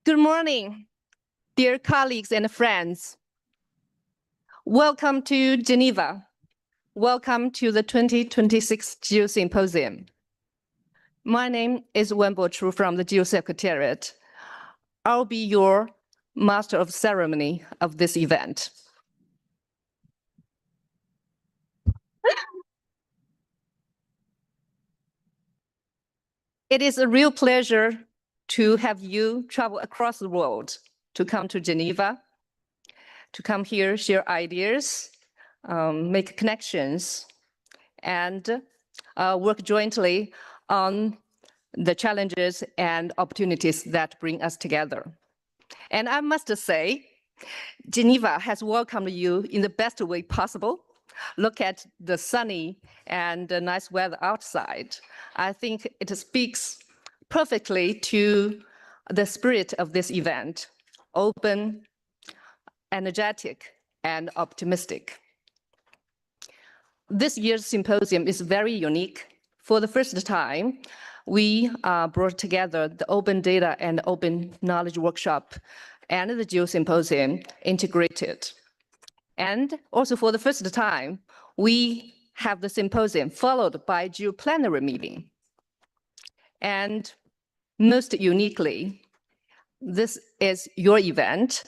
Good morning, dear colleagues and friends. Welcome to Geneva. Welcome to the 2026 GEO Symposium. My name is Wenbo Chu from the GEO Secretariat. I'll be your master of ceremony of this event. It is a real pleasure to have you travel across the world to come to Geneva, to come here, share ideas, make connections, and work jointly on the challenges and opportunities that bring us together. And I must say, Geneva has welcomed you in the best way possible. Look at the sunny and nice weather outside. I think it speaks perfectly to the spirit of this event, open, energetic, and optimistic. This year's symposium is very unique. For the first time, we brought together the Open Data and Open Knowledge Workshop and the GEO Symposium integrated. And also for the first time, we have the symposium followed by GEO plenary meeting. And most uniquely, this is your event.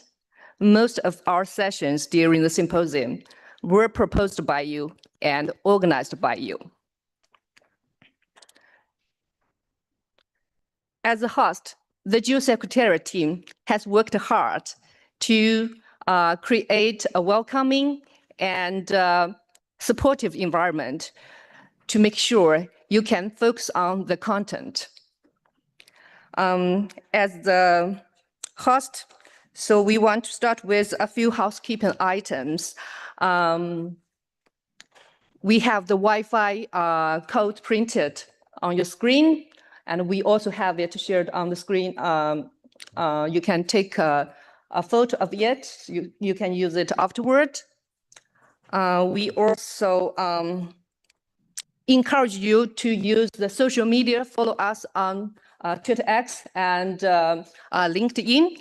Most of our sessions during the symposium were proposed by you and organized by you. As a host, the GEO Secretariat team has worked hard to create a welcoming and supportive environment to make sure you can focus on the content. As the host, so we want to start with a few housekeeping items. We have the Wi-Fi code printed on your screen, and we also have it shared on the screen. You can take a photo of it. You can use it afterward. We also encourage you to use the social media, follow us on Twitter X and LinkedIn.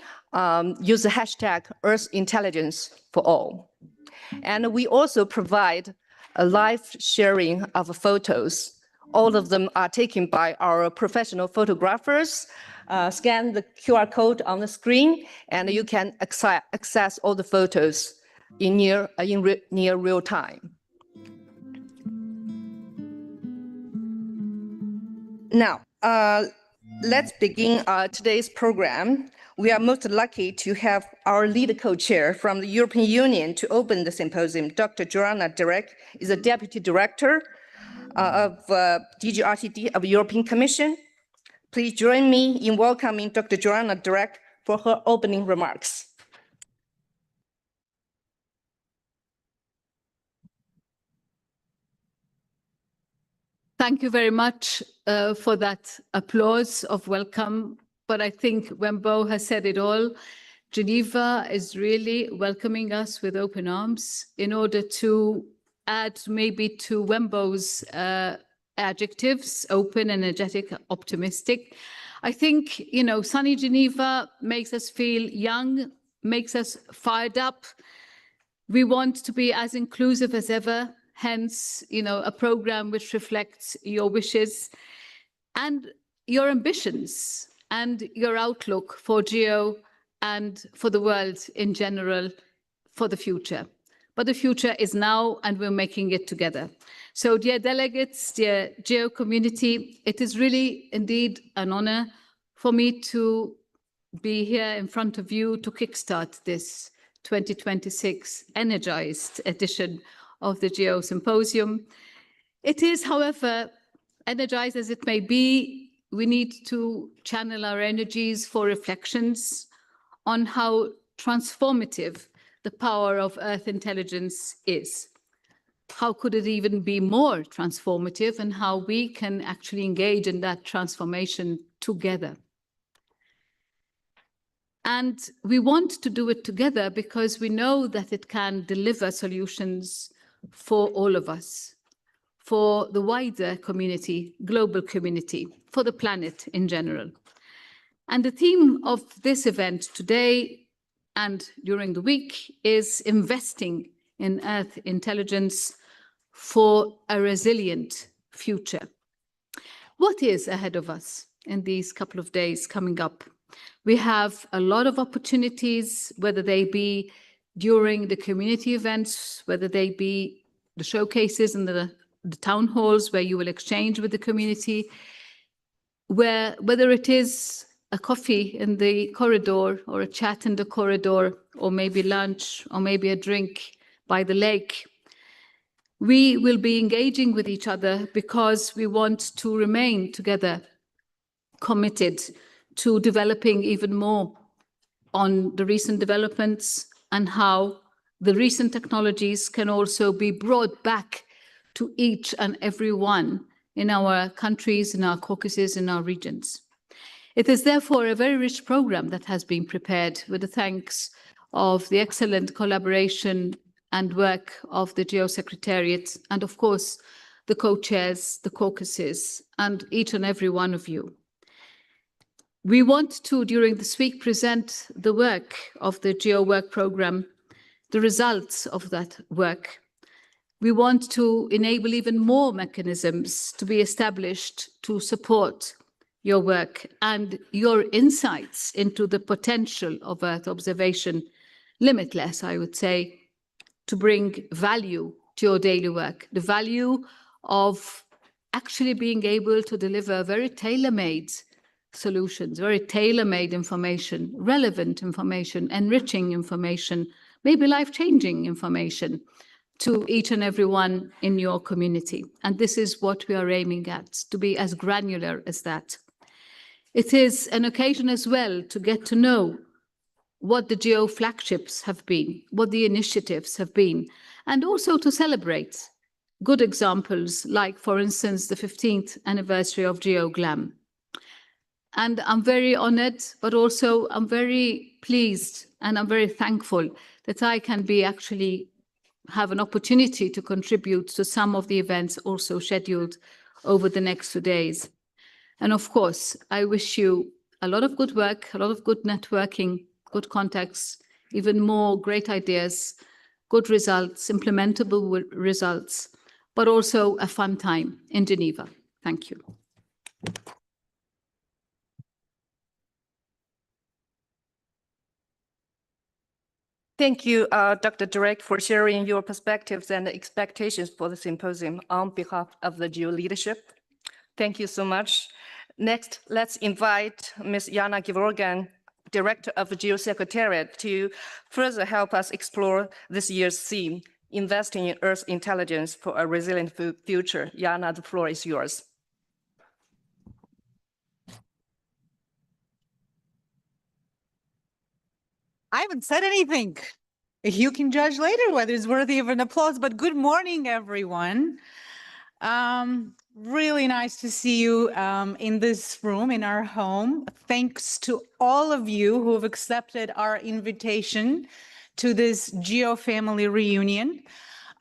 Use the hashtag Earth Intelligence for all. And we also provide a live sharing of photos. All of them are taken by our professional photographers. Scan the QR code on the screen, and you can access all the photos in near real time. Now, let's begin today's program. We are most lucky to have our lead co-chair from the European Union to open the symposium. Dr. Joanna Derek is a Deputy Director of DG RTD of the European Commission. Please join me in welcoming Dr. Joanna Derek for her opening remarks. Thank you very much for that applause of welcome. But I think Wenbo has said it all. Geneva is really welcoming us with open arms. In order to add maybe to Wenbo's adjectives, open, energetic, optimistic, I think, you know, sunny Geneva makes us feel young, makes us fired up. We want to be as inclusive as ever. Hence, you know, a program which reflects your wishes and your ambitions and your outlook for GEO and for the world in general for the future. But the future is now, and we're making it together. So dear delegates, dear GEO community, it is really indeed an honor for me to be here in front of you to kickstart this 2026 energized edition of the GEO Symposium. It is, however, energized as it may be, we need to channel our energies for reflections on how transformative the power of Earth intelligence is. How could it even be more transformative, and how we can actually engage in that transformation together. And we want to do it together because we know that it can deliver solutions for all of us, for the wider community, global community, for the planet in general. And the theme of this event today and during the week is investing in Earth intelligence for a resilient future. What is ahead of us in these couple of days coming up? We have a lot of opportunities, whether they be during the community events, whether they be the showcases and the town halls where you will exchange with the community, whether it is a coffee in the corridor or a chat in the corridor, or maybe lunch, or maybe a drink by the lake. We will be engaging with each other because we want to remain together, committed to developing even more on the recent developments and how the recent technologies can also be brought back to each and every one in our countries, in our caucuses, in our regions. It is therefore a very rich program that has been prepared with the thanks of the excellent collaboration and work of the GEO Secretariat and, of course, the co-chairs, the caucuses, and each and every one of you. We want to, during this week, present the work of the GEO Work Programme, the results of that work. We want to enable even more mechanisms to be established to support your work and your insights into the potential of Earth observation, limitless, I would say, to bring value to your daily work, the value of actually being able to deliver very tailor-made solutions, very tailor-made information, relevant information, enriching information, maybe life-changing information to each and every one in your community. And this is what we are aiming at, to be as granular as that. It is an occasion as well to get to know what the GEO flagships have been, what the initiatives have been, and also to celebrate good examples like, for instance, the 15th anniversary of GEO Glam. And I'm very honored, but also I'm very pleased and I'm very thankful that I can be actually have an opportunity to contribute to some of the events also scheduled over the next 2 days. And of course, I wish you a lot of good work, a lot of good networking, good contacts, even more great ideas, good results, implementable results, but also a fun time in Geneva. Thank you. Thank you, Dr. Direct, for sharing your perspectives and expectations for the symposium on behalf of the GEO leadership. Thank you so much. Next, let's invite Ms. Jana Gevorgan, Director of the GEO Secretariat, to further help us explore this year's theme, Investing in Earth Intelligence for a Resilient Future. Jana, the floor is yours. I haven't said anything. You can judge later whether it's worthy of an applause, but good morning, everyone. Really nice to see you in this room, in our home. Thanks to all of you who have accepted our invitation to this GEO family reunion.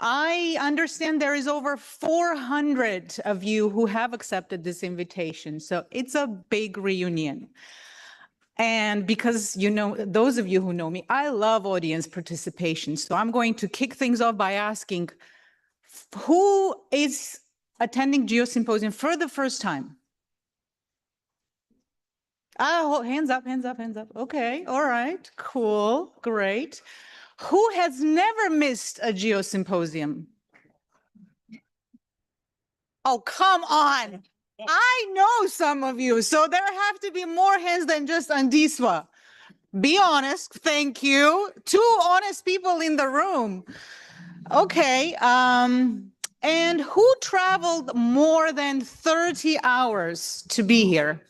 I understand there is over 400 of you who have accepted this invitation, so it's a big reunion. And because, you know, those of you who know me, I love audience participation. So I'm going to kick things off by asking, who is attending GEO Symposium for the first time? Oh, hands up, hands up, hands up. Okay, all right, cool, great. Who has never missed a GEO Symposium? Oh, come on. I know some of you, so there have to be more hands than just Andiswa. Be honest, thank you. 2 honest people in the room. Okay, and who traveled more than 30 hours to be here?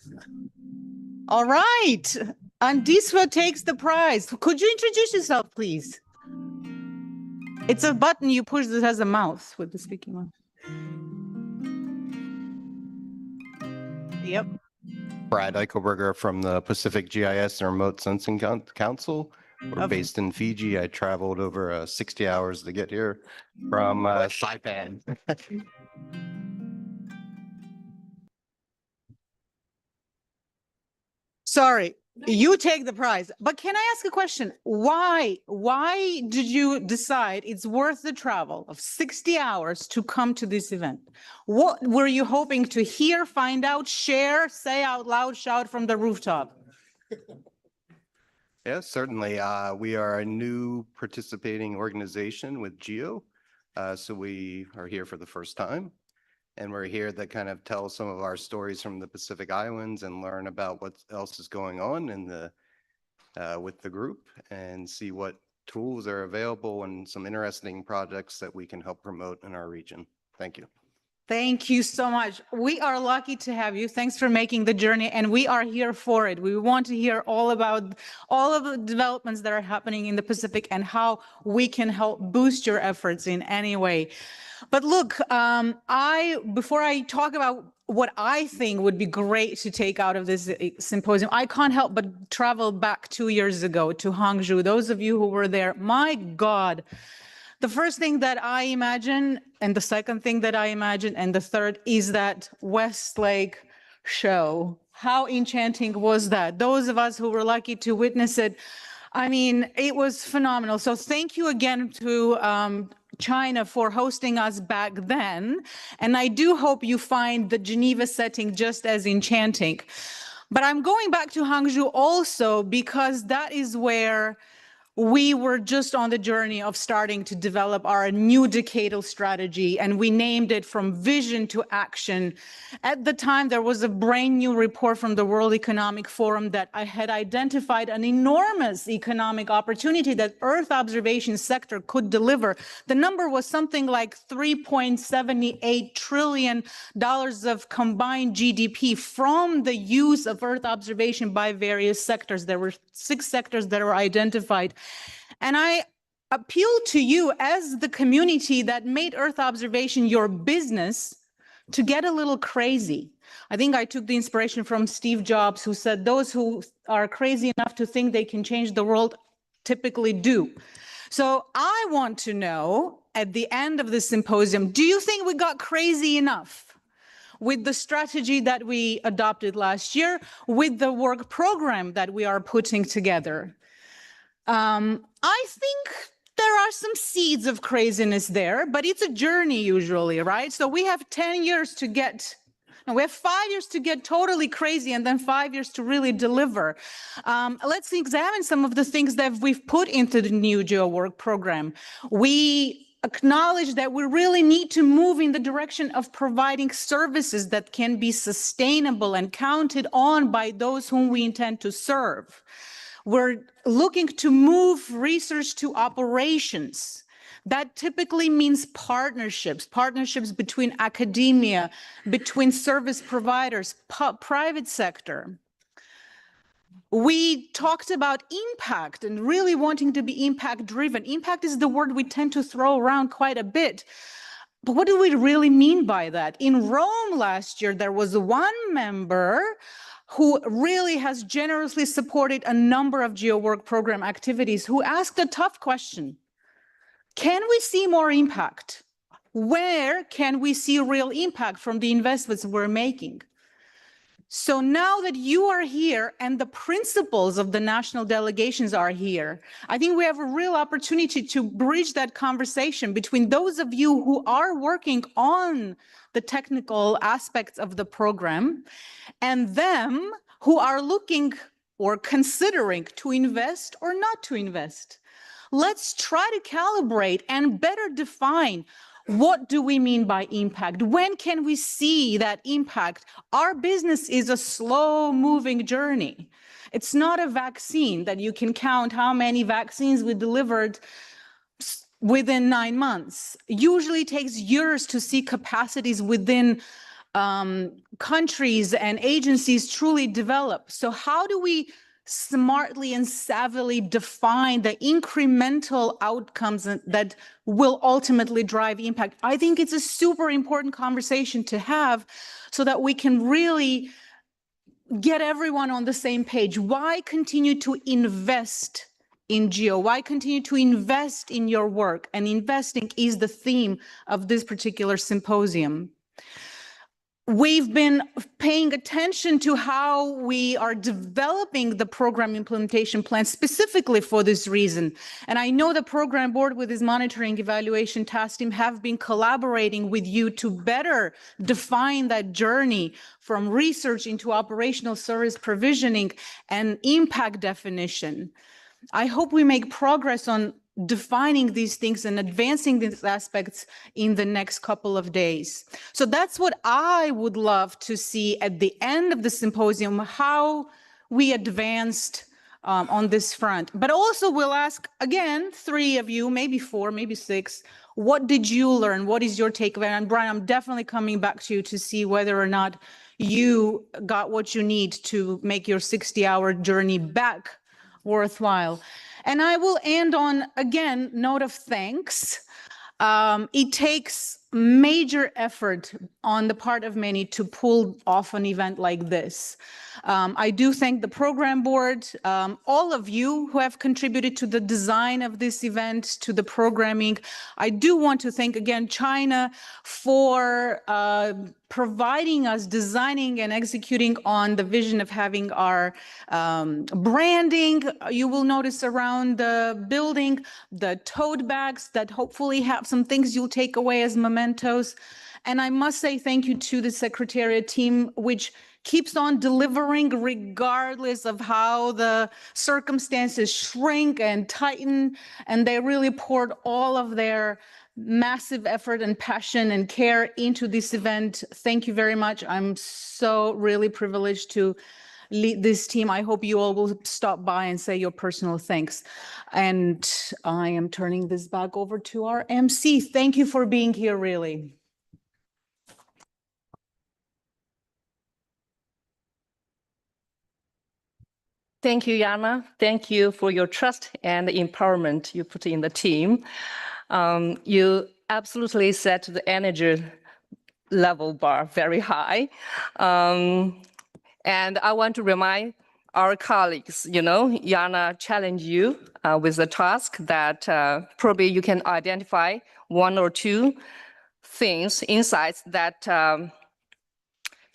All right, Andiswa takes the prize. Could you introduce yourself, please? It's a button you push that has a mouth with the speaking one. Yep. Brad Eichelberger from the Pacific GIS and Remote Sensing Council. We're based in Fiji. I traveled over 60 hours to get here from Saipan. Sorry, you take the prize. But can I ask a question? Why did you decide it's worth the travel of 60 hours to come to this event? What were you hoping to hear, find out, share, say out loud, shout from the rooftop? Yeah, certainly. We are a new participating organization with GEO. So we are here for the first time. And we're here to kind of tell some of our stories from the Pacific Islands and learn about what else is going on in the with the group and see what tools are available and some interesting projects that we can help promote in our region. Thank you. Thank you so much. We are lucky to have you. Thanks for making the journey, and we are here for it. We want to hear all about all of the developments that are happening in the Pacific and how we can help boost your efforts in any way. But look, before I talk about what I think would be great to take out of this symposium, I can't help but travel back 2 years ago to Hangzhou. Those of you who were there, my God. The first thing that I imagine, and the second thing that I imagine, and the third is that Westlake show. How enchanting was that? Those of us who were lucky to witness it, I mean, it was phenomenal. So thank you again to China for hosting us back then. And I do hope you find the Geneva setting just as enchanting. But I'm going back to Hangzhou also because that is where we were just on the journey of starting to develop our new decadal strategy, and we named it From Vision to Action. At the time, there was a brand new report from the World Economic Forum that I had identified an enormous economic opportunity that Earth observation sector could deliver. The number was something like $3.78 trillion of combined GDP from the use of Earth observation by various sectors. There were 6 sectors that were identified. And I appeal to you as the community that made Earth observation your business to get a little crazy. I think I took the inspiration from Steve Jobs, who said those who are crazy enough to think they can change the world typically do. So I want to know at the end of this symposium, do you think we got crazy enough with the strategy that we adopted last year, with the work program that we are putting together? I think there are some seeds of craziness there, but it's a journey usually, right? So we have 10 years to get, no, we have 5 years to get totally crazy and then 5 years to really deliver. Let's examine some of the things that we've put into the new GEO work program. We acknowledge that we really need to move in the direction of providing services that can be sustainable and counted on by those whom we intend to serve. We're looking to move research to operations. That typically means partnerships between academia, between service providers, private sector. We talked about impact and really wanting to be impact driven. Impact is the word we tend to throw around quite a bit. But what do we really mean by that? In Rome last year, there was one member who really has generously supported a number of GEO work program activities, who asked a tough question. Can we see more impact? Where can we see real impact from the investments we're making? So now that you are here and the principals of the national delegations are here, I think we have a real opportunity to bridge that conversation between those of you who are working on the technical aspects of the program and them who are looking or considering to invest or not to invest. Let's try to calibrate and better define, what do we mean by impact? When can we see that impact? Our business is a slow-moving journey. It's not a vaccine that you can count how many vaccines we delivered within 9 months. Usually it takes years to see capacities within countries and agencies truly develop. So how do we smartly and savvily define the incremental outcomes that will ultimately drive impact? I think it's a super important conversation to have so that we can really get everyone on the same page. Why continue to invest in GEO? Why continue to invest in your work? And investing is the theme of this particular symposium. we've been paying attention to how we are developing the program implementation plan specifically for this reason. And I know the program board with its monitoring evaluation task team have been collaborating with you to better define that journey from research into operational service provisioning and impact definition. I hope we make progress on defining these things and advancing these aspects in the next couple of days. So that's what I would love to see at the end of the symposium, how we advanced on this front. But also we'll ask, again, 3 of you, maybe 4, maybe 6, what did you learn? What is your takeaway? And Brian, I'm definitely coming back to you to see whether or not you got what you need to make your 60-hour journey back worthwhile. And I will end on, again, note of thanks. It takes major effort on the part of many to pull off an event like this. I do thank the program board, all of you who have contributed to the design of this event, to the programming. I do want to thank again China for providing us designing and executing on the vision of having our branding. You will notice around the building, the tote bags that hopefully have some things you'll take away as mementos. And I must say thank you to the Secretariat team, which keeps on delivering regardless of how the circumstances shrink and tighten. And they really poured all of their massive effort and passion and care into this event. Thank you very much. I'm so really privileged to lead this team. I hope you all will stop by and say your personal thanks. And I am turning this back over to our MC. Thank you for being here, really. Thank you, Jana. Thank you for your trust and the empowerment you put in the team. You absolutely set the energy level bar very high. And I want to remind our colleagues, Jana challenged you with a task that probably you can identify 1 or 2 things, insights that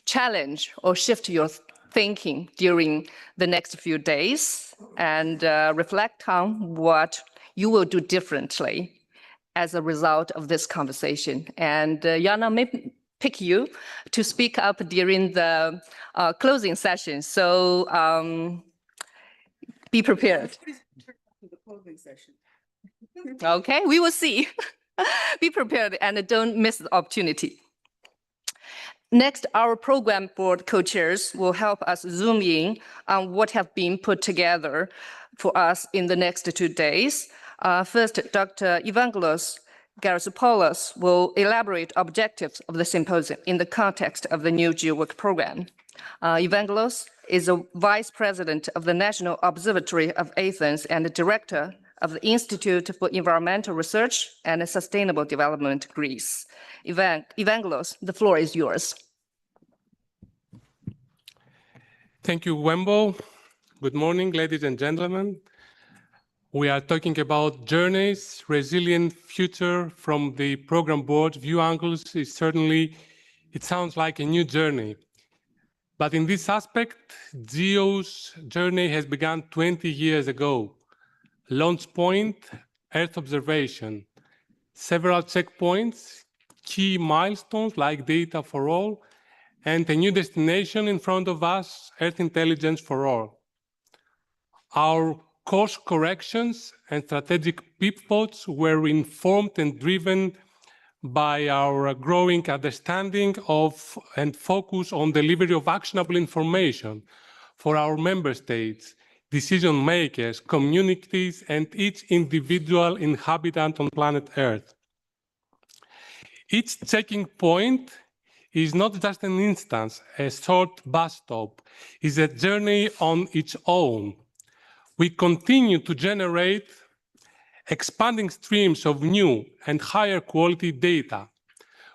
challenge or shift your thinking during the next few days and reflect on what you will do differently as a result of this conversation. And Jana may pick you to speak up during the closing session. So be prepared. Okay, we will see. Be prepared and don't miss the opportunity. Next, our program board co-chairs will help us zoom in on what have been put together for us in the next 2 days. First, Dr. Evangelos Garasopoulos will elaborate objectives of the symposium in the context of the new GEO work program. Evangelos is a vice president of the National Observatory of Athens and the director of the Institute for Environmental Research and Sustainable Development, Greece. Evangelos, the floor is yours. Thank you, Wembo. Good morning, ladies and gentlemen. We are talking about journeys, resilient future from the program board. View angles is certainly, it sounds like a new journey. But in this aspect, GEO's journey has begun 20 years ago. Launch point, Earth observation, several checkpoints, key milestones like data for all, and a new destination in front of us, Earth intelligence for all. Our course corrections and strategic pivots were informed and driven by our growing understanding of and focus on delivery of actionable information for our member states, decision makers, communities, and each individual inhabitant on planet Earth. Each checking point is not just an instance, a short bus stop, is a journey on its own. We continue to generate expanding streams of new and higher quality data.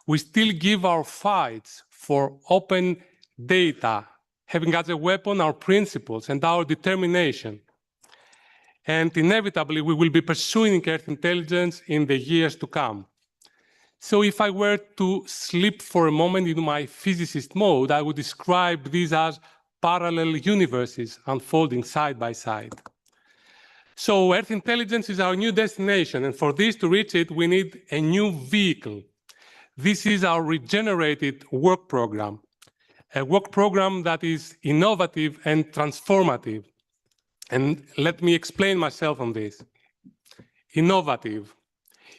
We still give our fights for open data, having as a weapon our principles and our determination. And inevitably, we will be pursuing Earth intelligence in the years to come. So if I were to slip for a moment into my physicist mode, I would describe these as parallel universes unfolding side by side. So Earth intelligence is our new destination, and for this to reach it, we need a new vehicle. This is our regenerated work program, a work program that is innovative and transformative. And let me explain myself on this. Innovative,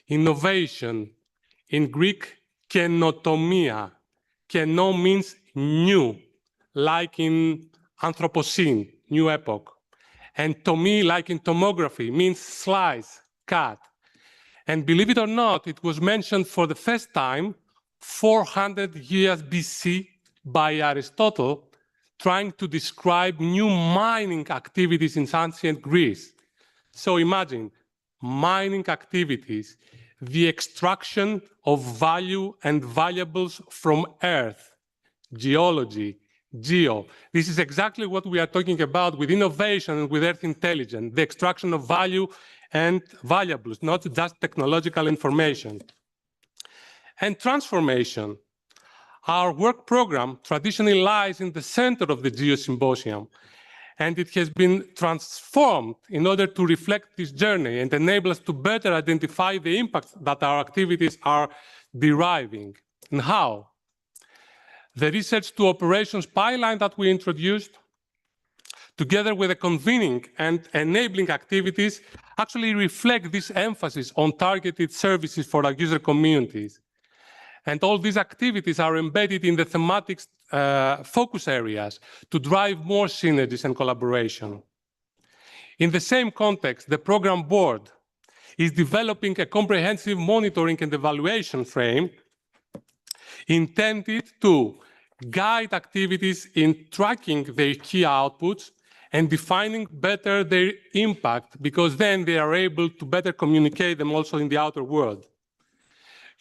innovation, in Greek, kenotomia. Keno means new, like in Anthropocene, new epoch. And tomi, like in tomography, means slice, cut. And believe it or not, it was mentioned for the first time 400 years BC by Aristotle, trying to describe new mining activities in ancient Greece. So imagine mining activities, the extraction of value and valuables from earth, geology, geo. This is exactly what we are talking about with innovation and with earth intelligence, the extraction of value and valuables, not just technological information. And transformation. Our work program traditionally lies in the center of the GEO Symposium, and it has been transformed in order to reflect this journey and enable us to better identify the impacts that our activities are deriving. And how? The research to operations pipeline that we introduced, together with the convening and enabling activities, actually reflect this emphasis on targeted services for our user communities. And all these activities are embedded in the thematic focus areas to drive more synergies and collaboration. In the same context, the program board is developing a comprehensive monitoring and evaluation frame intended to guide activities in tracking their key outputs and defining better their impact, because then they are able to better communicate them also in the outer world.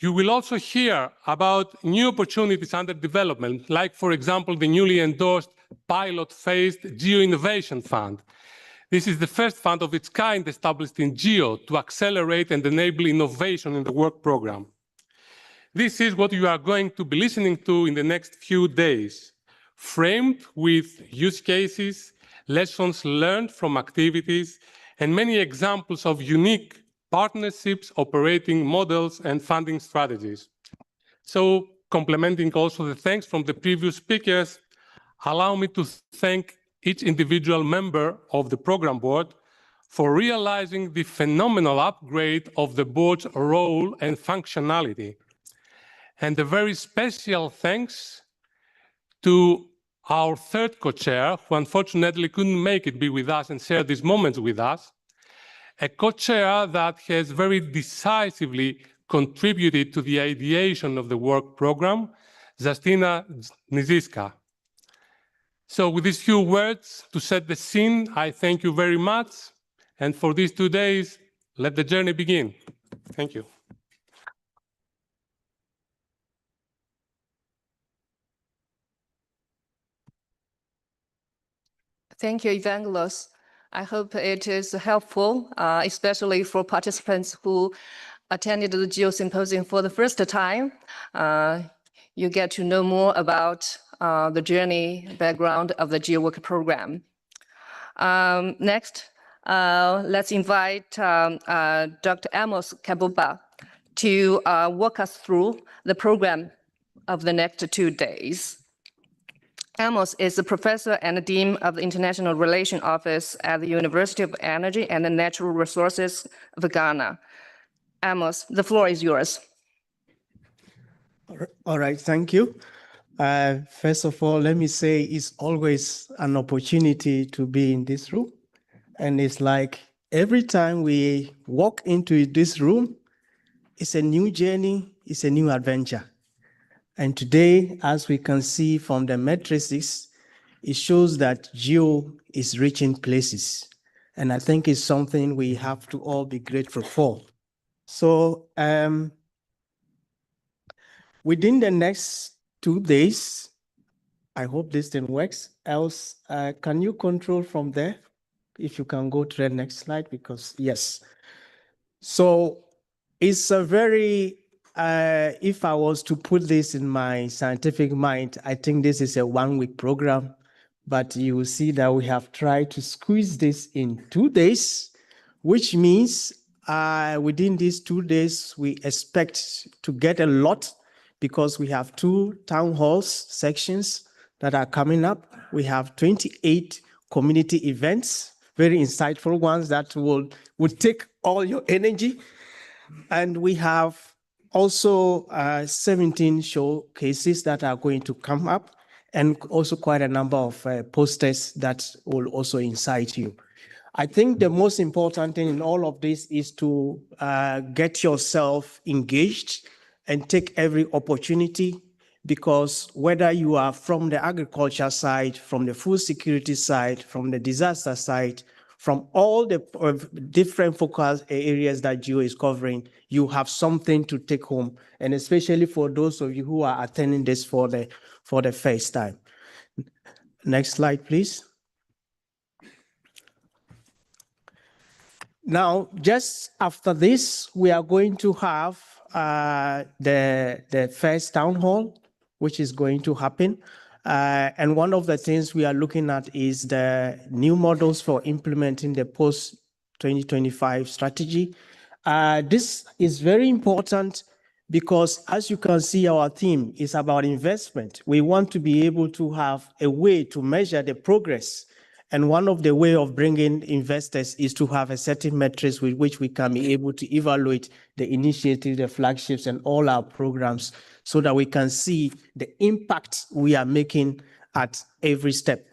You will also hear about new opportunities under development, like, for example, the newly endorsed pilot-phased GEO Innovation Fund. This is the first fund of its kind established in GEO to accelerate and enable innovation in the work program. This is what you are going to be listening to in the next few days, framed with use cases, lessons learned from activities, and many examples of unique partnerships, operating models, and funding strategies. So, complementing also the thanks from the previous speakers, allow me to thank each individual member of the program board for realizing the phenomenal upgrade of the board's role and functionality. And a very special thanks to our third co-chair, who unfortunately couldn't make it be with us and share these moments with us, a co-chair that has very decisively contributed to the ideation of the work program, Justina Niziska. So with these few words to set the scene, I thank you very much. And for these 2 days, let the journey begin. Thank you. Thank you, Evangelos. I hope it is helpful, especially for participants who attended the GEO Symposium for the first time. You get to know more about the journey background of the GEO work program. Next, let's invite Dr. Amos Kabuba to walk us through the program of the next 2 days. Amos is a professor and dean of the International Relations Office at the University of Energy and Natural Resources of Ghana. Amos, the floor is yours. All right, thank you. First of all, let me say it's always an opportunity to be in this room. And it's like every time we walk into this room, it's a new journey, it's a new adventure. And today, as we can see from the matrices, it shows that GEO is reaching places. And I think it's something we have to all be grateful for. So within the next 2 days, I hope this thing works. Else, can you control from there? If you can go to the next slide, because yes. So it's a very if I was to put this in my scientific mind, I think this is a 1-week program, but you will see that we have tried to squeeze this in 2 days, which means within these 2 days, we expect to get a lot because we have 2 town halls sections that are coming up. We have 28 community events, very insightful ones that would take all your energy. And we have also 17 showcases that are going to come up, and also quite a number of posters that will also incite you. I think the most important thing in all of this is to get yourself engaged and take every opportunity, because whether you are from the agriculture side, from the food security side, from the disaster side, from all the different focal areas that GEO is covering, you have something to take home, and especially for those of you who are attending this for the first time. Next slide, please. Now, just after this, we are going to have the first town hall, which is going to happen. And one of the things we are looking at is the new models for implementing the post-2025 strategy. This is very important because, as you can see, our theme is about investment. We want to be able to have a way to measure the progress. And one of the way of bringing investors is to have a certain metrics with which we can be able to evaluate the initiatives, the flagships, and all our programs, so that we can see the impact we are making at every step.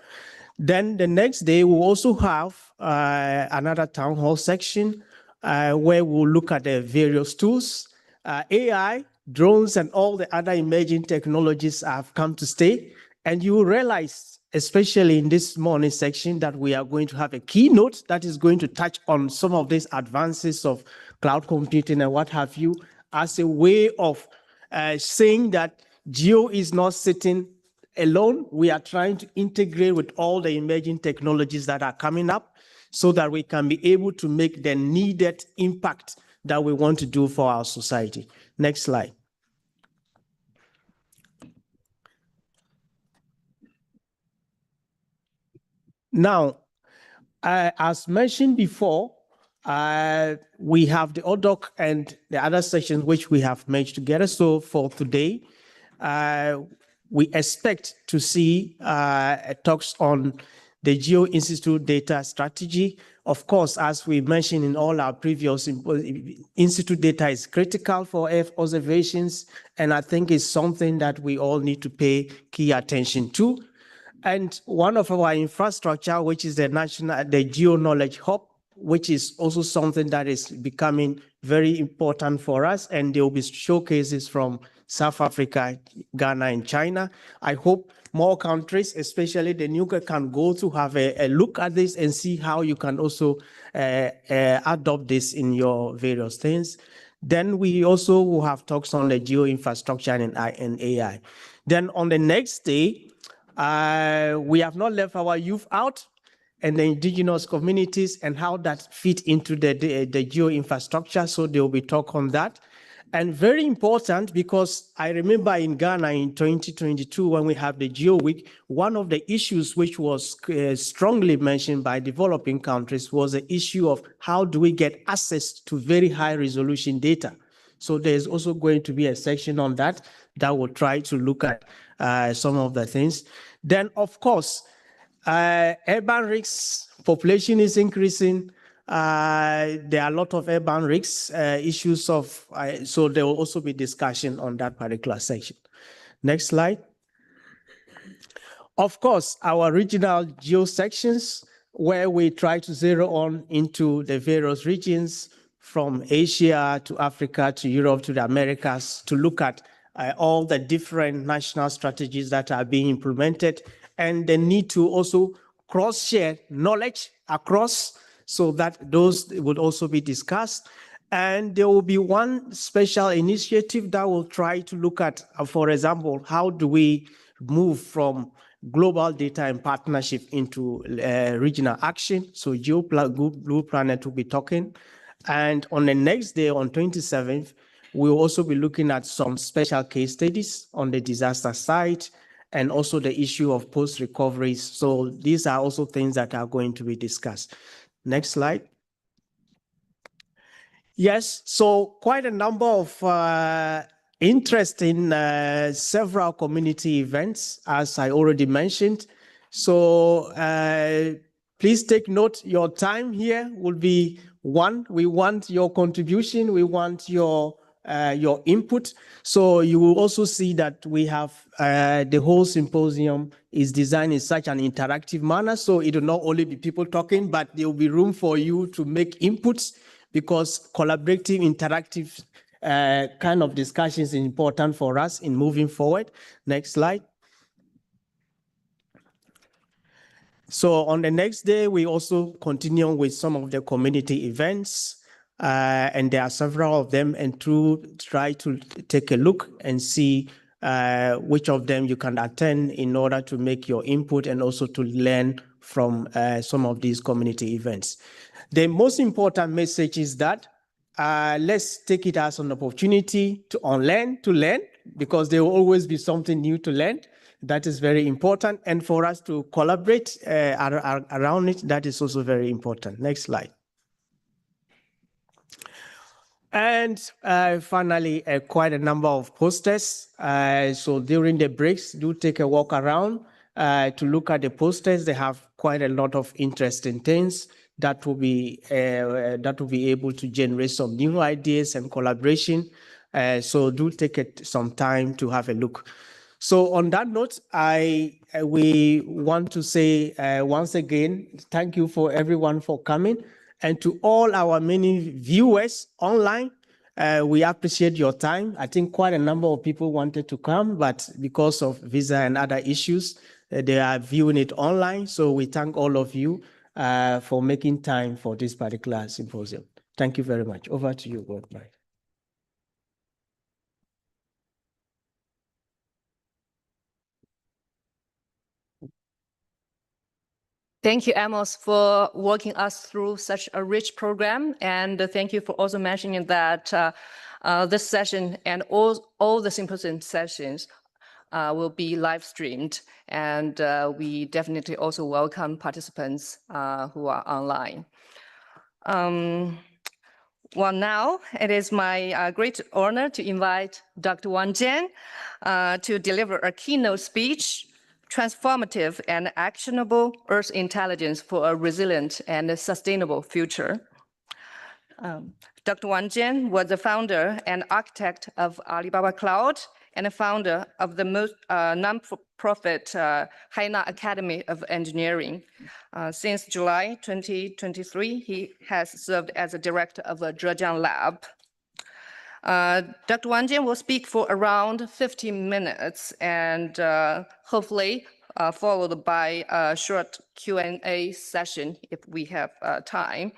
Then the next day, we'll also have another town hall section where we'll look at the various tools. AI, drones, and all the other emerging technologies have come to stay. And you will realize, especially in this morning section, that we are going to have a keynote that is going to touch on some of these advances of cloud computing and what have you, as a way of saying that GEO is not sitting alone. We are trying to integrate with all the emerging technologies that are coming up so that we can be able to make the needed impact that we want to do for our society. Next slide. Now, as mentioned before, we have the ODOC and the other sections which we have merged together. So for today, we expect to see talks on the GEO Institute data strategy. Of course, as we mentioned in all our previous Institute data is critical for Earth observations, and I think it's something that we all need to pay key attention to. And one of our infrastructure, which is the GEO Knowledge Hub, which is also something that is becoming very important for us. And there will be showcases from South Africa, Ghana, and China. I hope more countries, especially the nuclear, can go to have a look at this and see how you can also adopt this in your various things. Then we also will have talks on the GEO infrastructure and AI. Then on the next day, we have not left our youth out, and the indigenous communities and how that fit into the GEO infrastructure. So there will be talk on that. And very important, because I remember in Ghana in 2022, when we had the GEO Week, one of the issues which was strongly mentioned by developing countries was the issue of how do we get access to very high resolution data. So there's also going to be a section on that will try to look at some of the things. Then, of course, urban risks, population is increasing. There are a lot of urban risks, issues of, so there will also be discussion on that particular section. Next slide. Of course, our regional GEO sections, where we try to zero on into the various regions from Asia to Africa to Europe to the Americas to look at all the different national strategies that are being implemented, and the need to also cross-share knowledge across, so that those would also be discussed. And there will be one special initiative that will try to look at, for example, how do we move from global data and partnership into regional action. So Blue Planet will be talking. And on the next day, on 27th, We'll also be looking at some special case studies on the disaster side and also the issue of post-recoveries. So these are also things that are going to be discussed. Next slide. Yes, so quite a number of interest in several community events, as I already mentioned. So please take note, your time here will be one. We want your contribution. We want your input. So you will also see that we have the whole symposium is designed in such an interactive manner. So it will not only be people talking, but there will be room for you to make inputs, because collaborative, interactive kind of discussion is important for us in moving forward. Next slide. So on the next day, we also continue with some of the community events, and there are several of them, and try to take a look and see which of them you can attend in order to make your input and also to learn from some of these community events. The most important message is that let's take it as an opportunity to learn, because there will always be something new to learn. That is very important. And for us to collaborate around it, that is also very important. Next slide. And finally, quite a number of posters. So during the breaks, do take a walk around to look at the posters. They have quite a lot of interesting things that will be able to generate some new ideas and collaboration. So do take some time to have a look. So on that note, we want to say once again, thank you for everyone for coming. And to all our many viewers online, we appreciate your time. I think quite a number of people wanted to come, but because of visa and other issues, they are viewing it online. So we thank all of you for making time for this particular symposium. Thank you very much. Over to you, Godfrey. Thank you, Amos, for walking us through such a rich program. And thank you for also mentioning that this session and all the symposium sessions will be live streamed. And we definitely also welcome participants who are online. Well, now it is my great honor to invite Dr. Wang Jian to deliver a keynote speech, Transformative and Actionable Earth Intelligence for a Resilient and Sustainable Future. Dr. Wang Jian was the founder and architect of Alibaba Cloud and a founder of the non-profit Hainan Academy of Engineering. Since July 2023, he has served as a director of a Zhejiang lab. Dr. Wang Jian will speak for around 15 minutes and hopefully followed by a short Q&A session if we have time.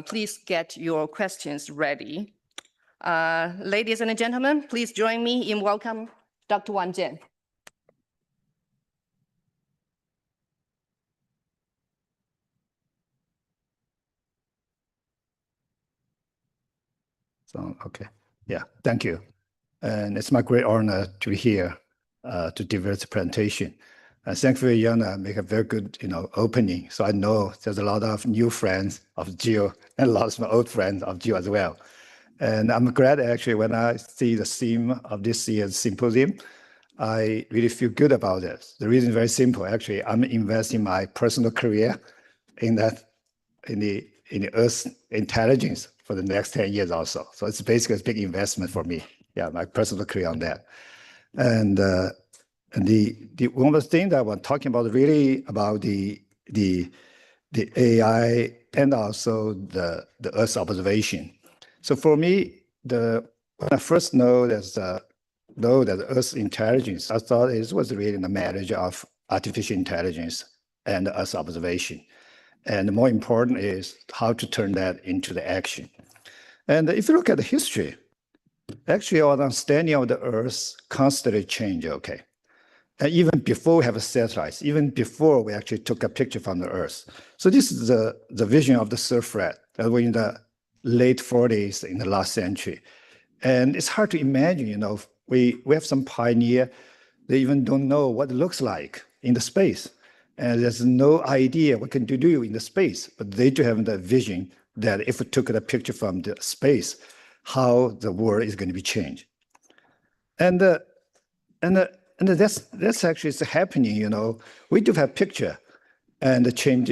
Please get your questions ready. Ladies and gentlemen, please join me in welcome Dr. Wang Jian. So, okay. Yeah, thank you. And it's my great honor to be here to deliver this presentation. Thankfully, Yana make a very good, opening. So I know there's a lot of new friends of GEO and lots of old friends of GEO as well. And I'm glad actually when I see the theme of this year's symposium, I really feel good about this. The reason is very simple. Actually, I'm investing my personal career in the Earth intelligence for the next 10 years also. So it's basically a big investment for me. Yeah, my personal career on that. And the one of the things that I was talking about really about the AI and also the Earth observation. So for me, when I first know that Earth intelligence, I thought it was really the marriage of artificial intelligence and Earth observation. And more important is how to turn that into the action. And if you look at the history, actually our understanding of the Earth constantly change, okay? And even before we have satellites, even before we actually took a picture from the Earth. So this is the vision of the third flat that were in the late 40s in the last century. And it's hard to imagine, we have some pioneer, they even don't know what it looks like in the space. And there's no idea what can do in the space, but they do have the vision that if we took a picture from the space, how the world is going to be changed. And that's actually is happening, We do have picture and change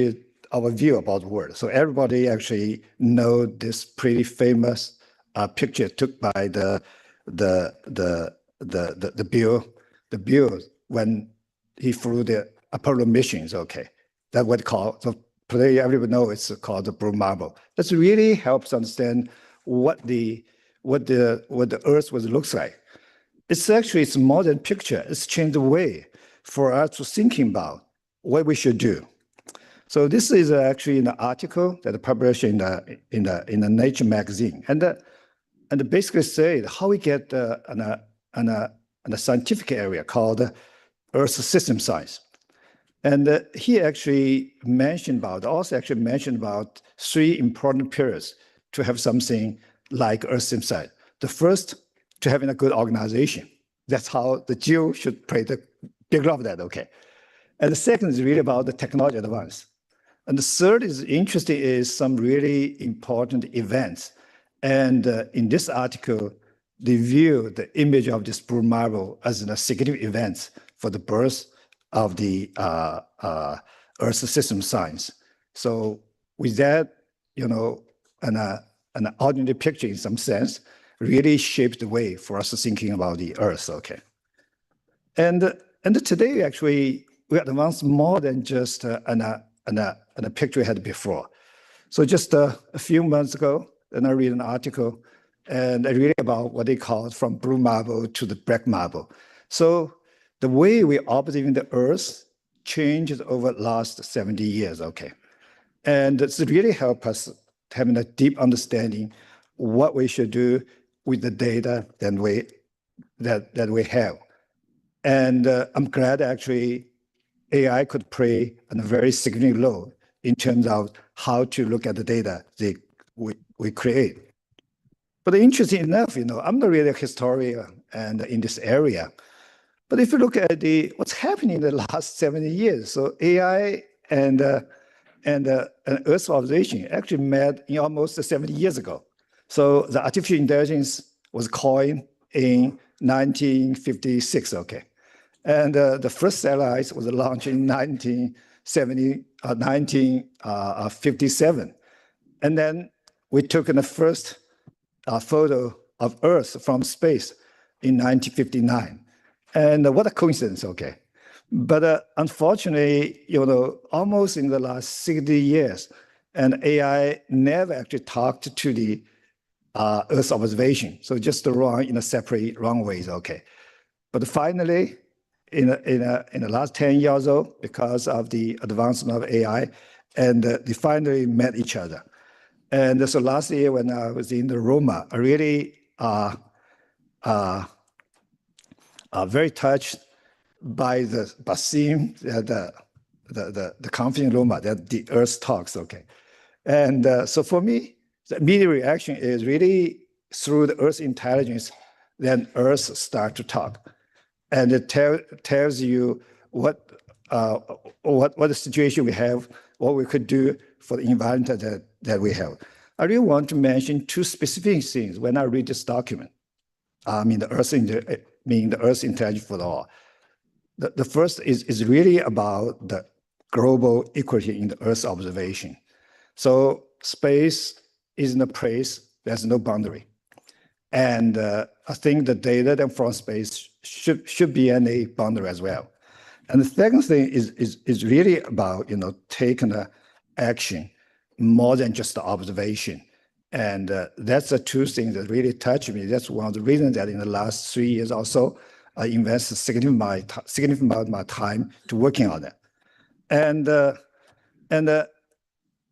our view about the world. So everybody actually know this pretty famous picture took by the Bill when he flew the Apollo missions. Okay, that's what called. So today everybody know it's called the blue marble. That really helps understand what the Earth looks like. It's more than picture. It's changed the way for us to thinking about what we should do. So this is actually an article that I published in the Nature magazine, and basically say how we get on a scientific area called Earth system science. And he actually mentioned about 3 important periods to have something like Earth system science. The first, to having a good organization. That's how the GEO should play the big role of that, okay. And the second is really about the technology advance. And the third is interesting is some really important events. And in this article, they view the image of this blue marble as a significant event for the birth of the Earth system science. So with that, an ordinary picture in some sense really shaped the way for us thinking about the Earth, okay. And today, actually, we advanced more than just a picture we had before. So just a few months ago, then I read an article, and I read about what they call from blue marble to the black marble. So the way we observing the Earth changed over the last 70 years, okay. And it's really helped us having a deep understanding what we should do with the data that we have. And I'm glad actually AI could play a very significant role in terms of how to look at the data we create. But interesting enough, I'm not really a historian and in this area. But if you look at what's happening in the last 70 years, so AI and Earth observation actually met in almost 70 years ago. So the artificial intelligence was coined in 1956, okay. And the first satellite was launched in 1957. And then we took the first photo of Earth from space in 1959. And what a coincidence, okay. But unfortunately, almost in the last 60 years, and AI never actually talked to the Earth observation. So just run in a separate runways, okay. But finally, in the last 10 years or so, because of the advancement of AI, and they finally met each other. And so last year when I was in Roma, I really very touched by the theme, the conference in Roma, that the Earth talks, okay. And so for me, the immediate reaction is really through the Earth intelligence, then Earth start to talk. And it tells you what the situation we have, what we could do for the environment that we have. I really want to mention 2 specific things when I read this document. The Earth intelligence for all. The first is really about the global equity in the Earth observation. So space is in a place, there's no boundary. And I think the data from space should be any boundary as well. And the second thing is really about taking the action more than just the observation. And that's the 2 things that really touch me. That's one of the reasons that in the last 3 years or so, I invested significant amount of my time to working on that. And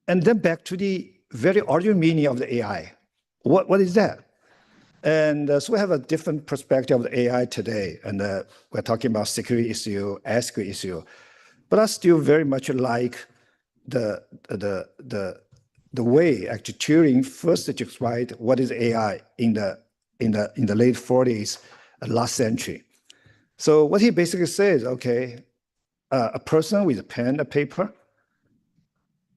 then back to the very original meaning of the AI. What is that? And so we have a different perspective of the AI today. And we're talking about security issue, ethical issue. But I still very much like the way actually Turing first described what is AI in the in the late 40s, last century. So what he basically says, okay, a person with a pen and paper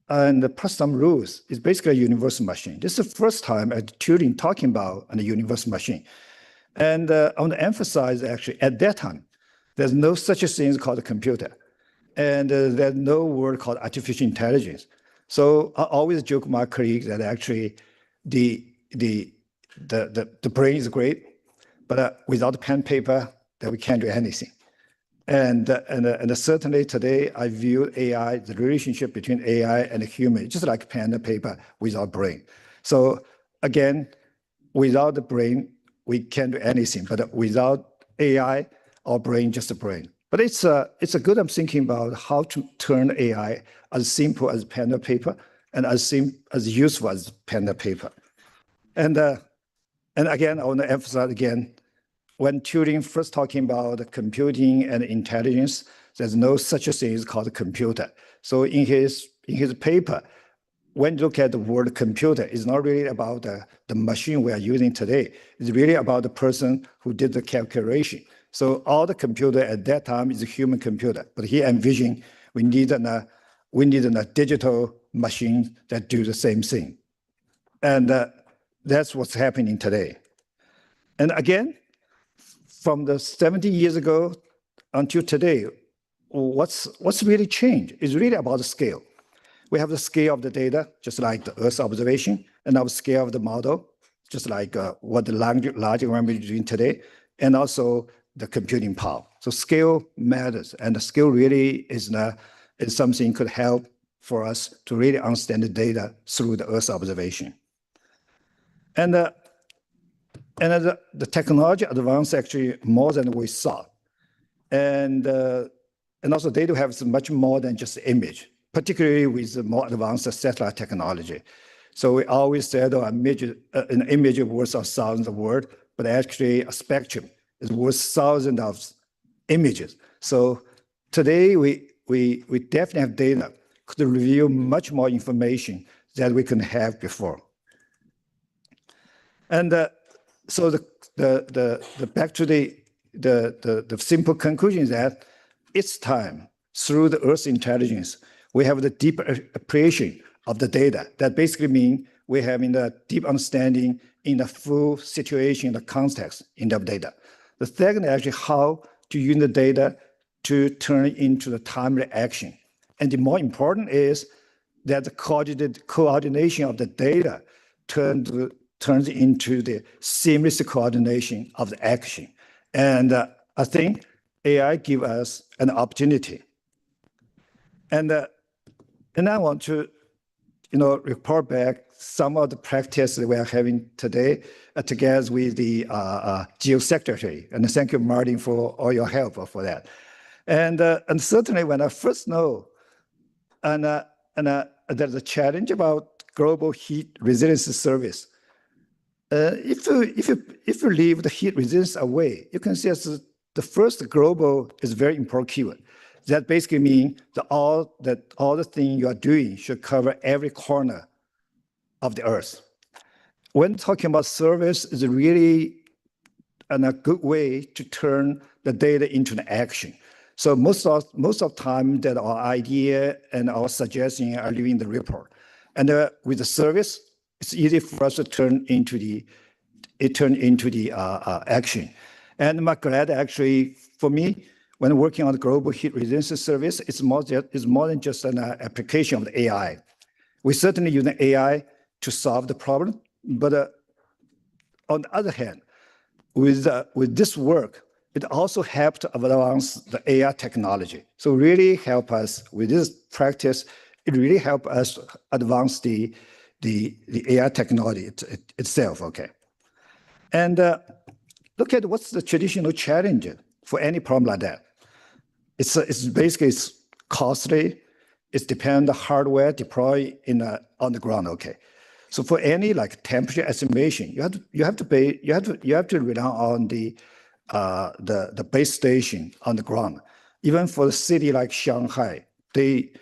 and plus some rules is basically a universal machine. This is the first time at Turing talking about a universal machine. And I want to emphasize actually at that time, there's no such a thing called a computer. And there's no word called artificial intelligence. So I always joke with my colleagues that actually the brain is great, but without pen and paper, that we can't do anything. And certainly today, I view AI, the relationship between AI and a human, just like pen and paper without brain. So again, without the brain, we can't do anything. But without AI, our brain just a brain. But it's a good. I'm thinking about how to turn AI as simple as pen and paper, and as useful as pen and paper. And again, I want to emphasize again, when Turing first talking about computing and intelligence, there's no such a thing as called a computer. So in his paper, when you look at the word computer, it's not really about the machine we are using today. It's really about the person who did the calculation. So all the computer at that time is a human computer, but he envisioned we need a digital machine that do the same thing. And that's what's happening today. And again, from the 70 years ago until today, what's really changed is really about the scale. We have the scale of the data, just like the Earth observation, and our scale of the model, just like what the large language is doing today, and also the computing power. So scale matters, and the scale really is something could help for us to really understand the data through the Earth observation. And the technology advanced actually more than we thought. And also they do have much more than just image, particularly with the more advanced satellite technology. So we always said an image is worth 1,000 words, but actually a spectrum is worth thousands of images. So today we definitely have data could reveal much more information than we could have before. And so the back to the simple conclusion is that it's time through the Earth intelligence, we have the deep appreciation of the data. That basically means we're having the deep understanding in the full situation, the context in the data. The second is actually how to use the data to turn it into the timely action. And the more important is that the coordination of the data turns into the seamless coordination of the action. And I think AI gives us an opportunity. And I want to, report back some of the practice that we are having today together with the GEO Secretary. And thank you, Martin, for all your help for that. And certainly when I first know, there's a challenge about global heat resilience service. If you leave the heat resilience away, you can see as the first global is very important keyword. That basically means that all the things you are doing should cover every corner of the Earth. When talking about service, is really a good way to turn the data into an action. So most of time that our idea and our suggestion are leaving the report, and with the service, it's easy for us to turn into the action. And I'm glad actually for me, when working on the global heat resilience service, it's more than just an application of the AI. We certainly use the AI to solve the problem, but on the other hand, with this work, it also helped to advance the AI technology. So really help us with this practice. It really helped us advance the AI technology itself. Okay, and look at what's the traditional challenge for any problem like that. It's basically costly. It depends on the hardware deployed on the ground. Okay, so for any like temperature estimation, you have to rely on the base station on the ground. Even for the city like Shanghai, it's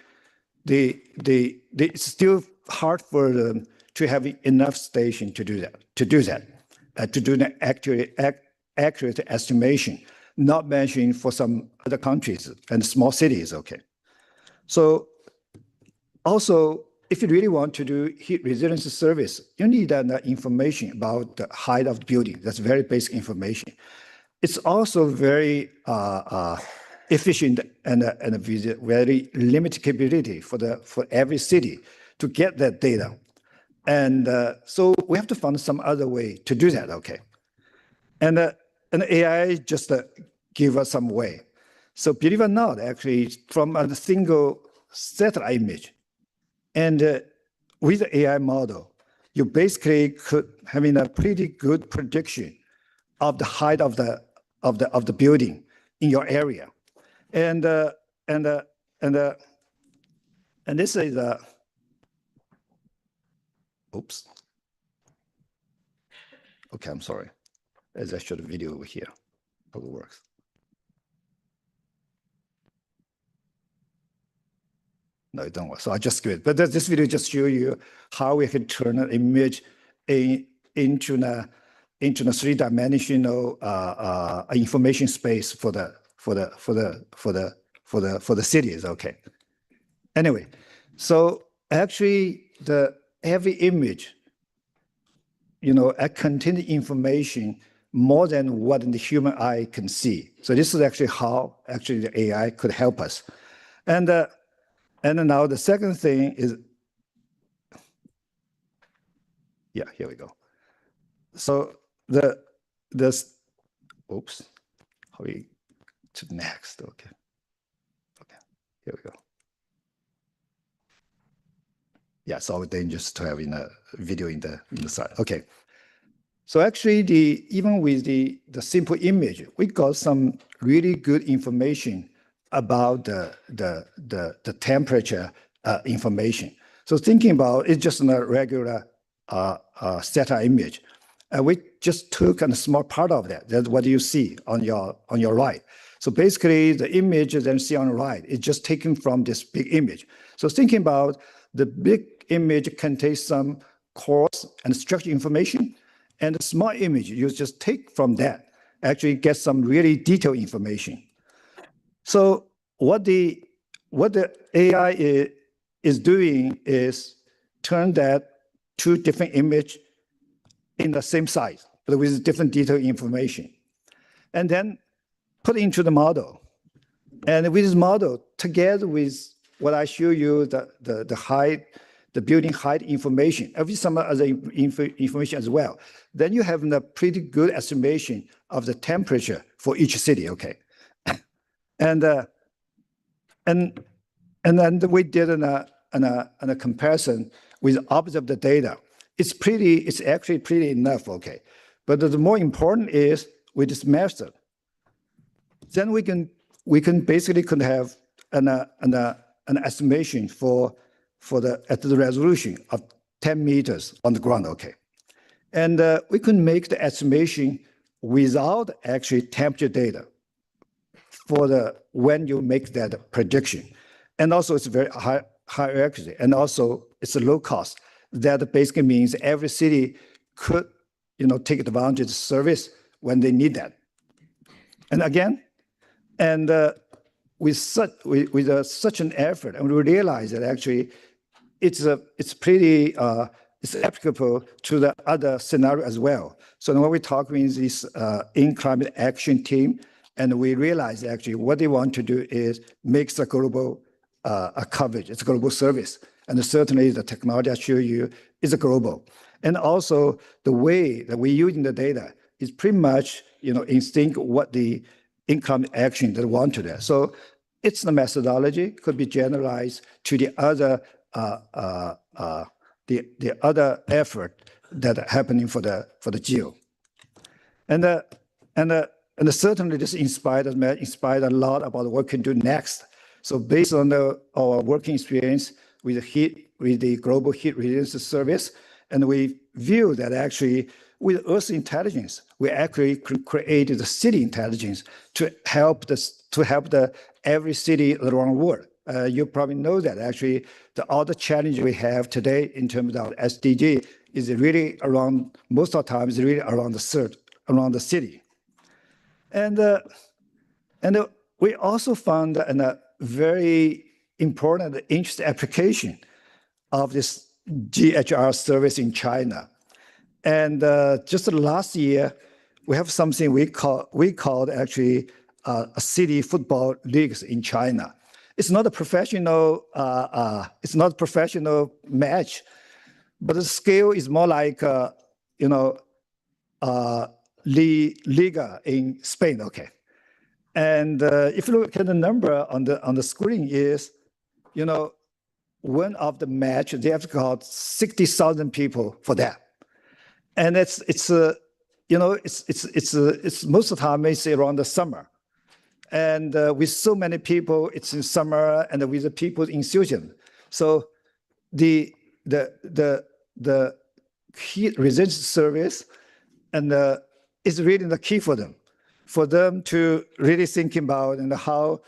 still hard for them to have enough station to do that. to do an accurate estimation, not mentioning for some other countries and small cities, okay? So also, if you really want to do heat resilience service, you need information about the height of the building. That's very basic information. It's also very efficient and very limited capability for every city to get that data. And so we have to find some other way to do that, okay? And AI just give us some way. So believe it or not, actually, from a single satellite image, and with the AI model, you basically could having a pretty good prediction of the height of the building in your area, and this is a oops. Okay, I'm sorry. As I showed a video over here, how it works. No, it don't work. So I just skip it. But this video just show you how we can turn an image into a three-dimensional information space for the cities. Okay. Anyway, so actually every image, contains information more than what the human eye can see. So this is actually how the AI could help us. And now the second thing is, yeah, here we go. So oops, how we to next? Okay, here we go. Yeah, it's always dangerous to have a video in the side. Okay. So actually, even with the simple image, we got some really good information about the temperature information. So thinking about it's just a regular satellite image. We just took a small part of that. That's what you see on your right. So basically, the image that you see on the right is just taken from this big image. So thinking about the big image contains some coarse and structured information, and the small image you just take from that actually get some really detailed information. So what the AI is doing is turn that two different image in the same size, but with different detailed information, and then put into the model. And with this model, together with what I show you, the height, the building height information, every some other information as well, then you have a pretty good estimation of the temperature for each city. Okay, and then we did a comparison with observed the data. It's actually pretty enough. Okay, but the more important is with this method, then we can basically have an estimation at the resolution of 10 meters on the ground. Okay, and we can make the estimation without actually temperature data for when you make that prediction, and also it's very high accuracy, and also it's a low cost. That basically means every city could take advantage of the service when they need that. And again, and with such an effort, and we realize that actually it's pretty it's applicable to the other scenario as well. So when we talk with this in climate action team, and we realize actually what they want to do is make the global coverage. It's a global service, and certainly the technology I show you is a global. And also the way that we're using the data is pretty much in sync what the in climate action that want to do. So it's the methodology could be generalized to the other effort that are happening for the GEO, and certainly this inspired a lot about what we can do next. So based on our working experience with the global heat resilience service, and we view that actually with Earth intelligence, we actually created the city intelligence to help every city around the world, you probably know that actually all the challenge we have today in terms of SDG is really around, most of the time, is really around around the city. And we also found a very important, interesting application of this GHR service in China. And just last year, we have something we called actually a city football leagues in China. It's not a professional match, but the scale is more like Liga in Spain. Okay, and if you look at the number on the screen is, one of the match they have got 60,000 people for that, and it's most of the time it's around the summer. And with so many people, it's in summer and with the people's enthusiasm. So the heat resistance service and is really the key for them to really think about and how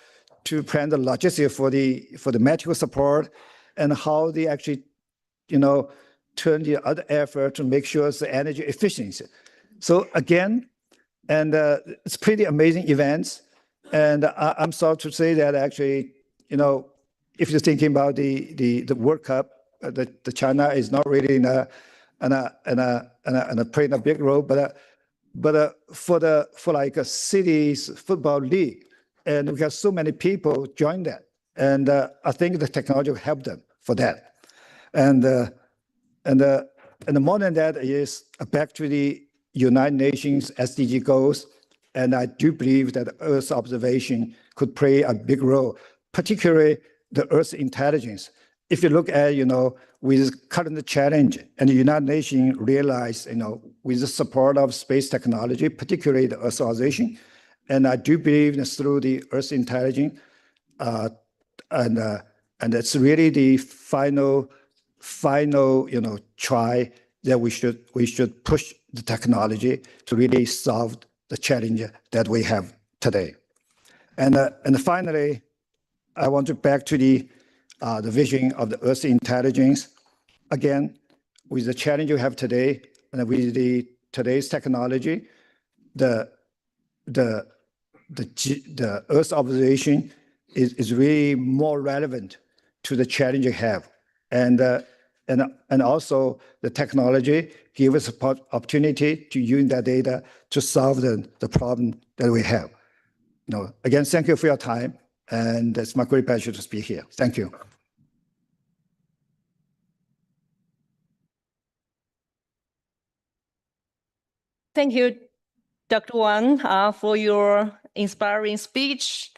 to plan the logistics for the medical support and how they actually, turn the other effort to make sure it's the energy efficiency. So again, and it's pretty amazing events. And I'm sorry to say that actually, if you're thinking about the World Cup, the China is not really in playing a big role, but for like a city's football league, and we have so many people join that, and I think the technology will help them for that, and more than that is back to the United Nations SDG goals. And I do believe that Earth observation could play a big role, particularly the Earth intelligence. If you look at, with current challenge, and the United Nations realized, with the support of space technology, particularly the Earth observation, and I do believe that through the Earth intelligence, and it's really the final, try that we should push the technology to really solve the challenge that we have today. And finally, I want to back to the vision of the Earth intelligence. Again, with the challenge you have today and with today's technology, the Earth observation is really more relevant to the challenge you have. And also the technology gives us an opportunity to use that data to solve the problem that we have. Again, thank you for your time, and it's my great pleasure to speak here. Thank you. Thank you, Dr. Wang, for your inspiring speech.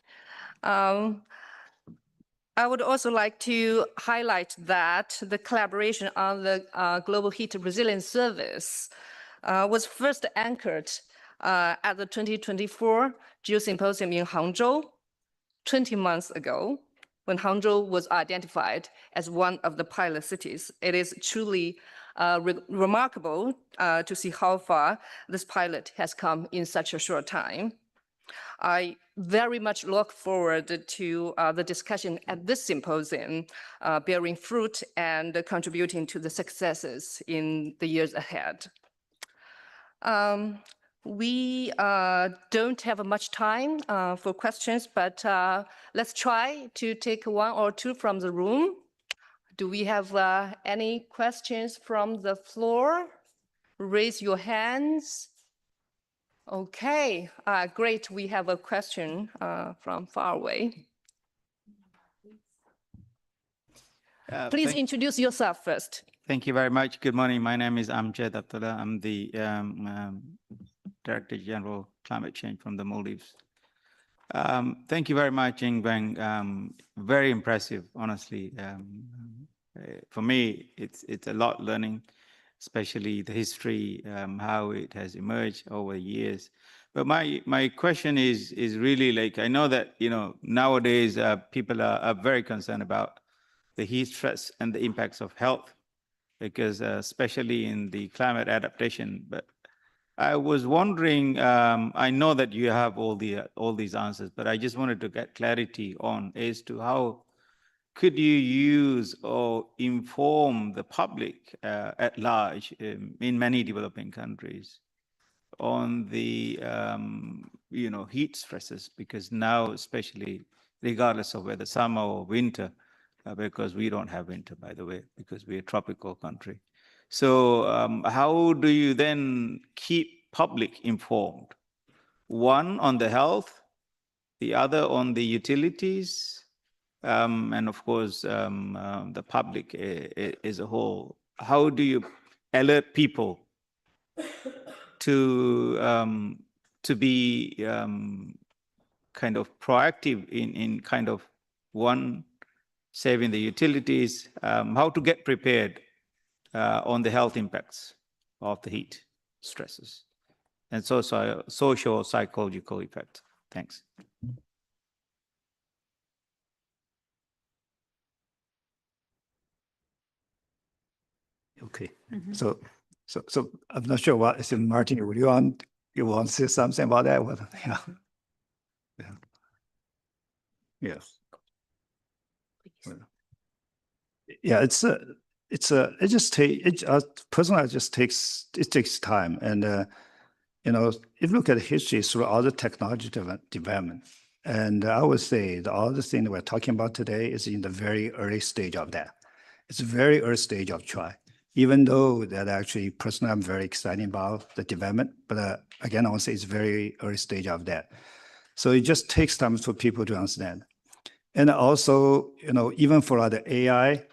I would also like to highlight that the collaboration on the Global Heat Resilience Service was first anchored at the 2024 GEO Symposium in Hangzhou 20 months ago, when Hangzhou was identified as one of the pilot cities. It is truly remarkable to see how far this pilot has come in such a short time. I very much look forward to the discussion at this symposium bearing fruit and contributing to the successes in the years ahead. We don't have much time for questions, but let's try to take one or two from the room. Do we have any questions from the floor? Raise your hands. Okay, great. We have a question from far away. Please introduce yourself first. Thank you very much. Good morning. My name is Amjad Abdullah. I'm the Director General Climate Change from the Maldives. Thank you very much, Ying-Beng. Very impressive, honestly. For me, it's a lot learning, especially the history, how it has emerged over the years. But my question is really like, I know that, nowadays people are very concerned about the heat stress and the impacts of health, because especially in the climate adaptation. But I was wondering, I know that you have all these answers, but I just wanted to get clarity on as to how could you use or inform the public at large in many developing countries on the heat stresses? Because now, especially regardless of whether summer or winter, because we don't have winter, by the way, because we're a tropical country. So how do you then keep public informed? One on the health, the other on the utilities, and of course, the public as a whole. How do you alert people to be kind of proactive in kind of one, saving the utilities, how to get prepared on the health impacts of the heat stresses and social psychological effect. Thanks. Okay. So I'm not sure what is Martin. Would you want to say something about that? Yeah. Yes. Yeah. It just takes time, and if you look at history through all the technology development, and I would say all the thing that we're talking about today is in the very early stage of that. It's a very early stage of try. Even though that actually personally I'm very excited about the development, but again, I want to say it's very early stage of that. So it just takes time for people to understand. And also, even for the AI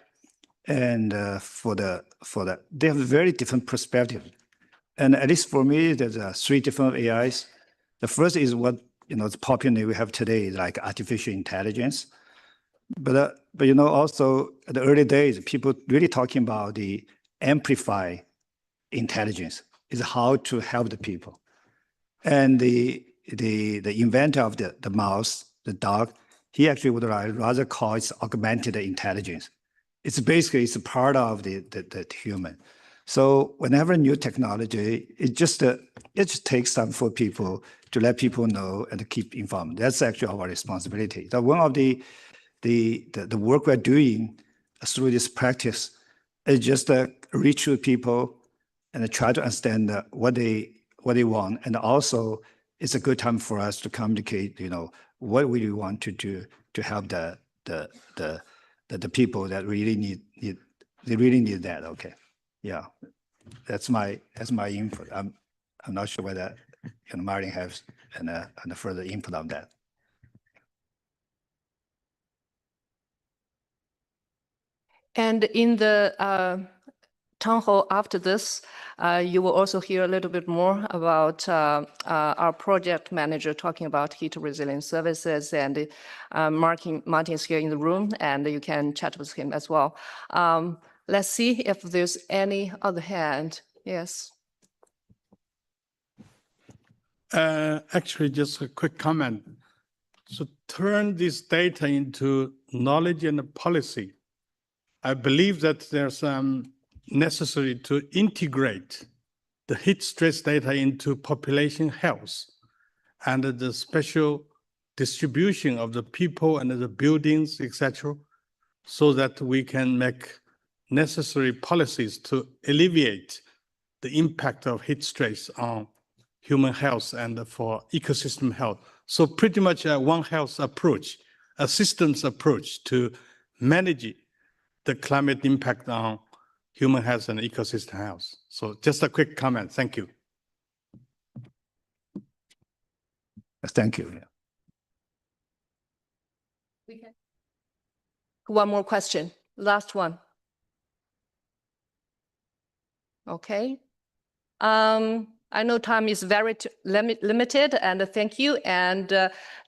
and they have a very different perspective. And at least for me, there's 3 different AIs. The first is what, it's popular we have today, like artificial intelligence. But also at the early days, people really talking about the amplify intelligence is how to help the people. And the inventor of the mouse, the dog, he actually would rather call it augmented intelligence. It's basically a part of the human. So whenever new technology, it just takes time for people to let people know and to keep informed. That's actually our responsibility. So one of the work we're doing through this practice is just reach to people and try to understand what they want. And also, it's a good time for us to communicate, what we want to do to help the people that really need that. Okay, yeah, that's my input. I'm not sure whether Martin has and further input on that. And in the town hall after this, you will also hear a little bit more about our project manager talking about heat resilient services, and Martin's here in the room, and you can chat with him as well. Let's see if there's any other hand. Yes. Actually, just a quick comment. So turn this data into knowledge and policy. I believe that there's necessary to integrate the heat stress data into population health and the special distribution of the people and the buildings, etc., so that we can make necessary policies to alleviate the impact of heat stress on human health and for ecosystem health. So pretty much a One Health approach, a systems approach to manage the climate impact on human health and ecosystem health. So just a quick comment. Thank you. Thank you. Yeah. One more question. Last one. Okay. I know time is very limited, and thank you. And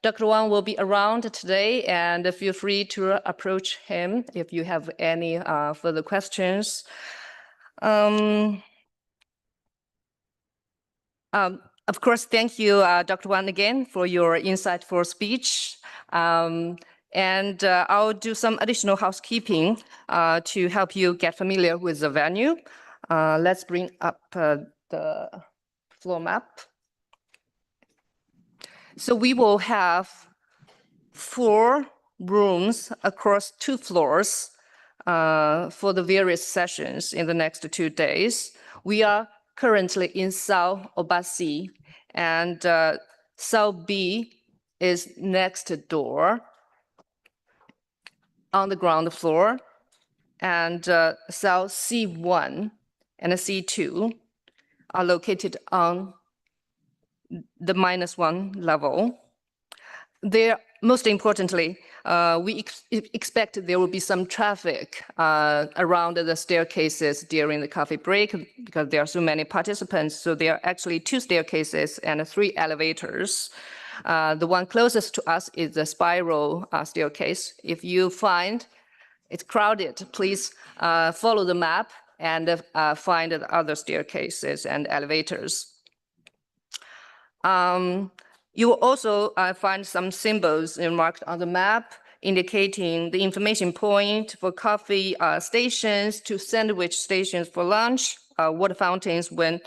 Dr. Wang will be around today, and feel free to approach him if you have any further questions. Of course, thank you, Dr. Wang, again for your insightful speech. And I'll do some additional housekeeping to help you get familiar with the venue. Let's bring up the floor map. So we will have 4 rooms across 2 floors for the various sessions in the next 2 days. We are currently in Cell Obasi, and Cell B is next door on the ground floor, and Cell C1 and C2 are located on the -1 level. There, most importantly, we expect there will be some traffic around the staircases during the coffee break because there are so many participants. So there are actually 2 staircases and 3 elevators. The one closest to us is the spiral staircase. If you find it's crowded, please follow the map and find the other staircases and elevators. You will also find some symbols marked on the map indicating the information point for coffee stations to sandwich stations for lunch, water fountains where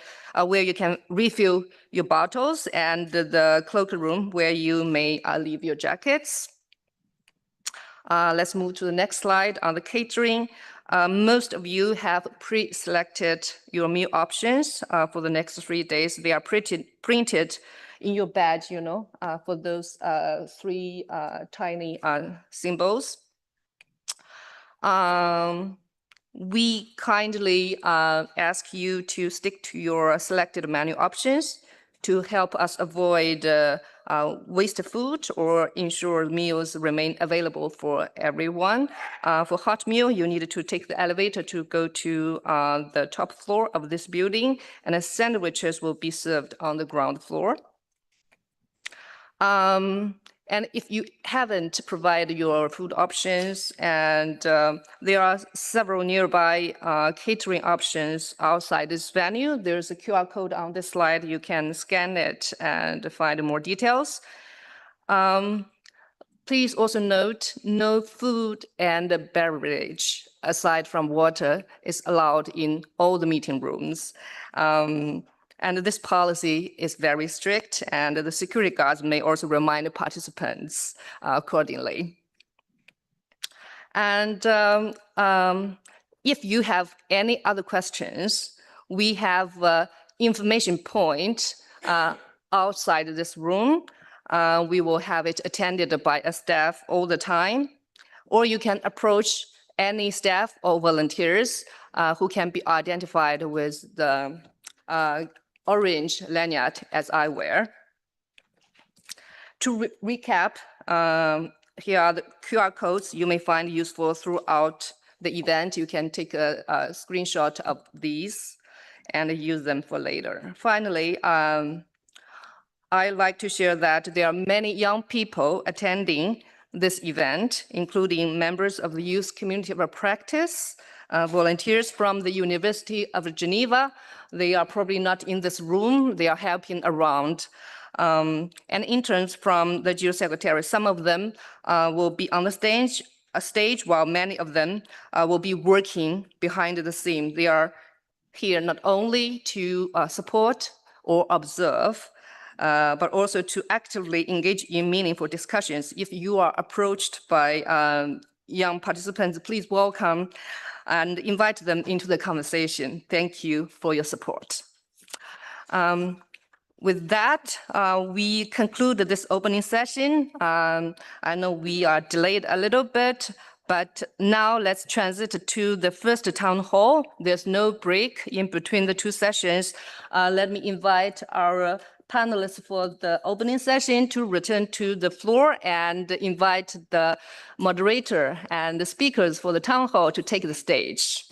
you can refill your bottles, and the cloakroom where you may leave your jackets. Let's move to the next slide on the catering. Most of you have pre-selected your meal options for the next 3 days. They are printed in your badge, you know, for those 3 tiny symbols. We kindly ask you to stick to your selected menu options to help us avoid waste food or ensure meals remain available for everyone. For hot meal, you need to take the elevator to go to the top floor of this building, and the sandwiches will be served on the ground floor. And if you haven't provided your food options, and there are several nearby catering options outside this venue, there's a QR code on this slide. You can scan it and find more details. Please also note, no food and beverage aside from water is allowed in all the meeting rooms. And this policy is very strict, and the security guards may also remind the participants accordingly. And if you have any other questions, we have information point outside this room. We will have it attended by a staff all the time, or you can approach any staff or volunteers who can be identified with the orange lanyard as I wear. To recap, here are the QR codes you may find useful throughout the event. You can take a screenshot of these and use them for later. Finally, I'd like to share that there are many young people attending this event, including members of the Youth Community of Practice, volunteers from the University of Geneva. They are probably not in this room. They are helping around. And interns from the GEO Secretary. Some of them will be on the stage while many of them will be working behind the scene. They are here not only to support or observe, but also to actively engage in meaningful discussions. If you are approached by young participants, please welcome and invite them into the conversation. Thank you for your support. With that, we conclude this opening session. I know we are delayed a little bit, but now let's transit to the first town hall. There's no break in between the 2 sessions. Let me invite our panelists for the opening session to return to the floor and invite the moderator and the speakers for the town hall to take the stage.